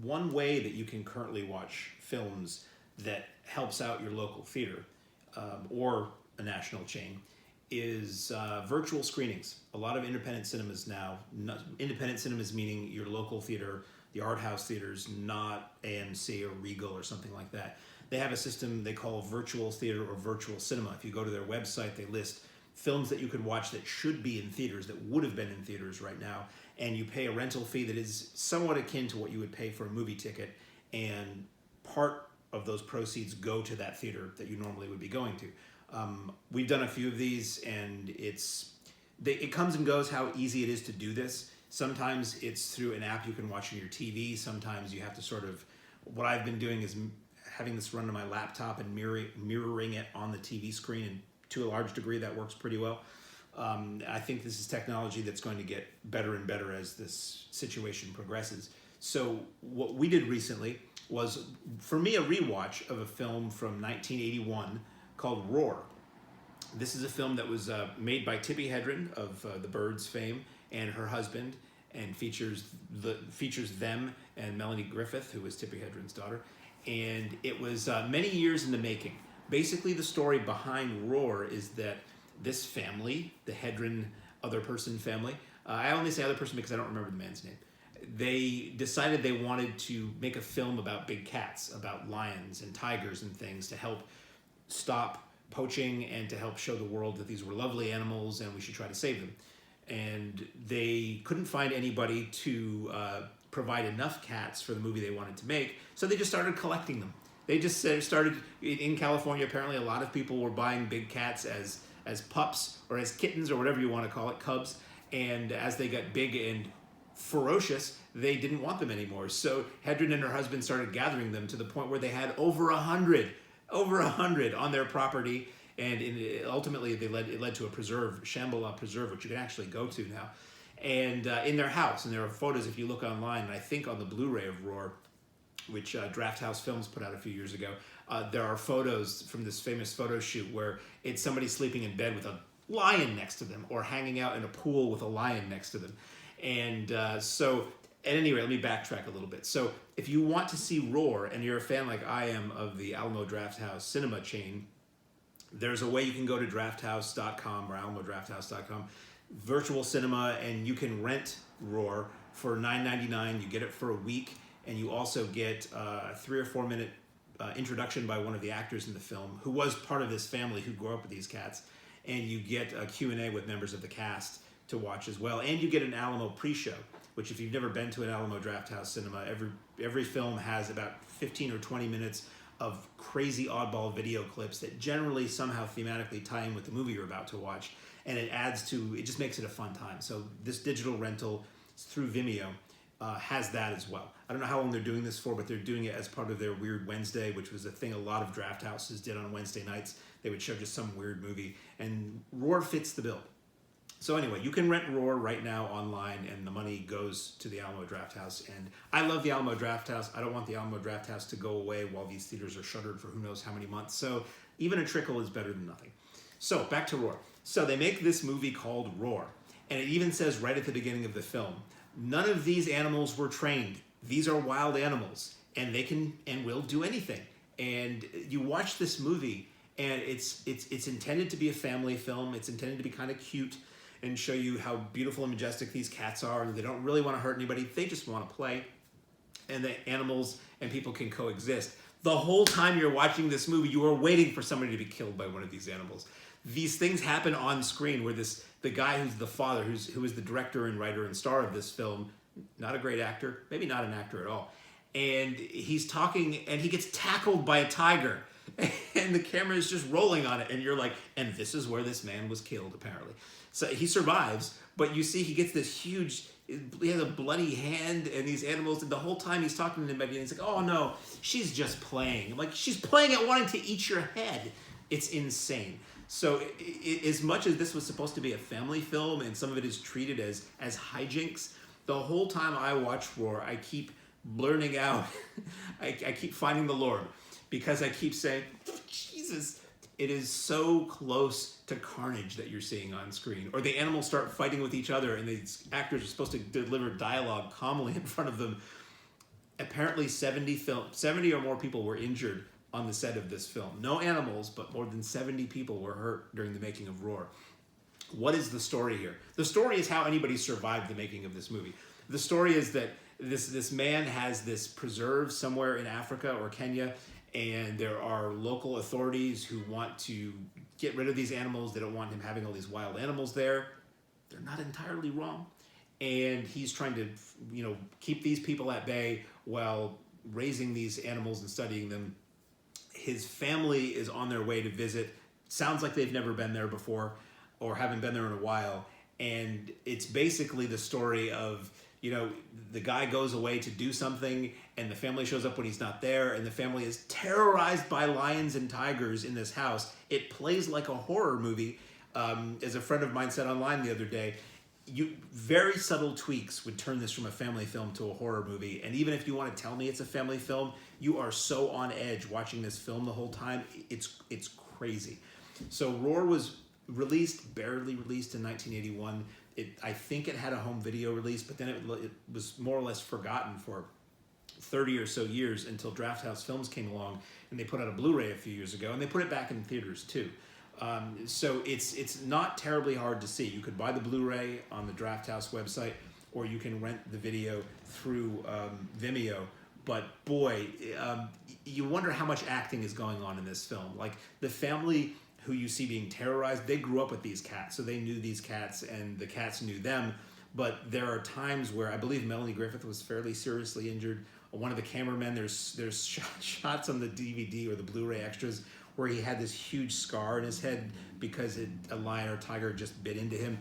one way that you can currently watch films that helps out your local theater or a national chain is virtual screenings. A lot of independent cinemas now, independent cinemas meaning your local theater, the art house theaters, not AMC or Regal or something like that. They have a system they call virtual theater or virtual cinema. If you go to their website, they list films that you could watch that should be in theaters, that would have been in theaters right now, and you pay a rental fee that is somewhat akin to what you would pay for a movie ticket, and part of those proceeds go to that theater that you normally would be going to. We've done a few of these, and it comes and goes how easy it is to do this. Sometimes it's through an app you can watch on your TV. Sometimes you have to sort of, what I've been doing is having this run to my laptop and mirroring it on the TV screen, and to a large degree that works pretty well. I think this is technology that's going to get better and better as this situation progresses. So what we did recently was, for me, a rewatch of a film from 1981 called Roar. This is a film that was made by Tippi Hedren of The Birds fame and her husband, and features them and Melanie Griffith, who was Tippi Hedren's daughter. And it was many years in the making. Basically, the story behind Roar is that this family, the Hedren other person family, I only say other person because I don't remember the man's name, they decided they wanted to make a film about big cats, about lions and tigers and things, to help stop poaching and to help show the world that these were lovely animals and we should try to save them. And they couldn't find anybody to provide enough cats for the movie they wanted to make, so they just started collecting them. They just started, in California, apparently a lot of people were buying big cats as pups or as kittens or whatever you want to call it, cubs, and as they got big and ferocious, they didn't want them anymore. So Hedren and her husband started gathering them to the point where they had over 100 on their property, and ultimately it led to a preserve, Shambhala Preserve, which you can actually go to now, and in their house. And there are photos, if you look online, and I think on the Blu-ray of Roar, which Drafthouse Films put out a few years ago, there are photos from this famous photo shoot where it's somebody sleeping in bed with a lion next to them, or hanging out in a pool with a lion next to them. And so, at any rate, let me backtrack a little bit. So if you want to see Roar, and you're a fan like I am of the Alamo Drafthouse cinema chain, there's a way you can go to drafthouse.com or alamodrafthouse.com, virtual cinema, and you can rent Roar for $9.99. You get it for a week, and you also get a 3 or 4 minute introduction by one of the actors in the film, who was part of this family who grew up with these cats, and you get a Q&A with members of the cast to watch as well, and you get an Alamo pre-show, which, if you've never been to an Alamo Drafthouse cinema, every film has about 15 or 20 minutes of crazy oddball video clips that generally somehow thematically tie in with the movie you're about to watch, and it just makes it a fun time. So this digital rental through Vimeo has that as well. I don't know how long they're doing this for, but they're doing it as part of their Weird Wednesday, which was a thing a lot of draft houses did on Wednesday nights. They would show just some weird movie, and Roar fits the bill. So anyway, you can rent Roar right now online, and the money goes to the Alamo Drafthouse. And I love the Alamo Drafthouse. I don't want the Alamo Drafthouse to go away while these theaters are shuttered for who knows how many months. So even a trickle is better than nothing. So back to Roar. So they make this movie called Roar, and it even says right at the beginning of the film, none of these animals were trained. These are wild animals, and they can and will do anything. And you watch this movie, and it's intended to be a family film. It's intended to be kind of cute and show you how beautiful and majestic these cats are. They don't really want to hurt anybody. They just want to play. And the animals and people can coexist. The whole time you're watching this movie, you are waiting for somebody to be killed by one of these animals. These things happen on screen where the guy who's the father, who is the director and writer and star of this film, not a great actor, maybe not an actor at all, and he's talking and he gets tackled by a tiger, and the camera is just rolling on it, and you're like, and this is where this man was killed, apparently. So he survives, but you see he gets this huge, he has a bloody hand, and these animals, and the whole time he's talking to him, and he's like, oh no, she's just playing. I'm like, she's playing at wanting to eat your head. It's insane. So as much as this was supposed to be a family film, and some of it is treated as hijinks, the whole time I watch Roar, I keep blurting out, I keep finding the Lord, because I keep saying, Jesus, it is so close to carnage that you're seeing on screen. Or the animals start fighting with each other, and the actors are supposed to deliver dialogue calmly in front of them. apparently 70 or more people were injured on the set of this film. No animals, but more than 70 people were hurt during the making of Roar. What is the story here? The story is how anybody survived the making of this movie. The story is that this man has this preserve somewhere in Africa or Kenya, and there are local authorities who want to get rid of these animals. They don't want him having all these wild animals there. They're not entirely wrong. And he's trying to, keep these people at bay while raising these animals and studying them. His family is on their way to visit. Sounds like they've never been there before or haven't been there in a while. And it's basically the story of, the guy goes away to do something and the family shows up when he's not there, and the family is terrorized by lions and tigers in this house. It plays like a horror movie. As a friend of mine said online the other day, very subtle tweaks would turn this from a family film to a horror movie. And even if you want to tell me it's a family film, you are so on edge watching this film the whole time. It's crazy. So Roar was barely released in 1981. I think it had a home video release, but then it was more or less forgotten for 30 or so years until Drafthouse Films came along, and they put out a Blu-ray a few years ago, and they put it back in theaters too. So it's not terribly hard to see. You could buy the Blu-ray on the Drafthouse website, or you can rent the video through Vimeo. But boy, you wonder how much acting is going on in this film. Like, the family who you see being terrorized, they grew up with these cats, so they knew these cats, and the cats knew them. But there are times where I believe Melanie Griffith was fairly seriously injured. One of the cameramen, there's shots on the DVD or the Blu-ray extras where he had this huge scar in his head because a lion or tiger just bit into him.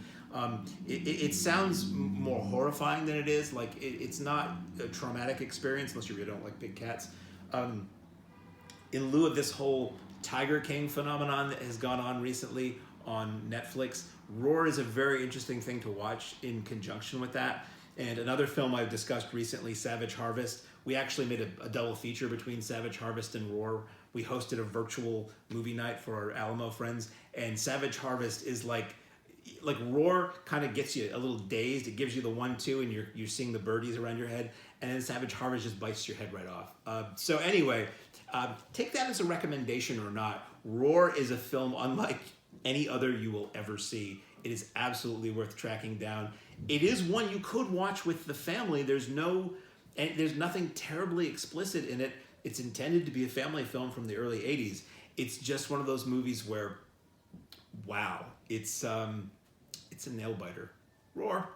It sounds more horrifying than it is. Like, it's not a traumatic experience unless you really don't like big cats. In lieu of this whole Tiger King phenomenon that has gone on recently on Netflix, Roar is a very interesting thing to watch in conjunction with that. And another film I've discussed recently, Savage Harvest, we actually made a double feature between Savage Harvest and Roar. We hosted a virtual movie night for our Alamo friends, and Savage Harvest is like Roar kind of gets you a little dazed. It gives you the 1-2 and you're seeing the birdies around your head, and then Savage Harvest just bites your head right off. So anyway, take that as a recommendation or not. Roar is a film unlike any other you will ever see. It is absolutely worth tracking down. It is one you could watch with the family. There's nothing terribly explicit in it. It's intended to be a family film from the early 80s. It's just one of those movies where, wow, it's a nail biter. Roar.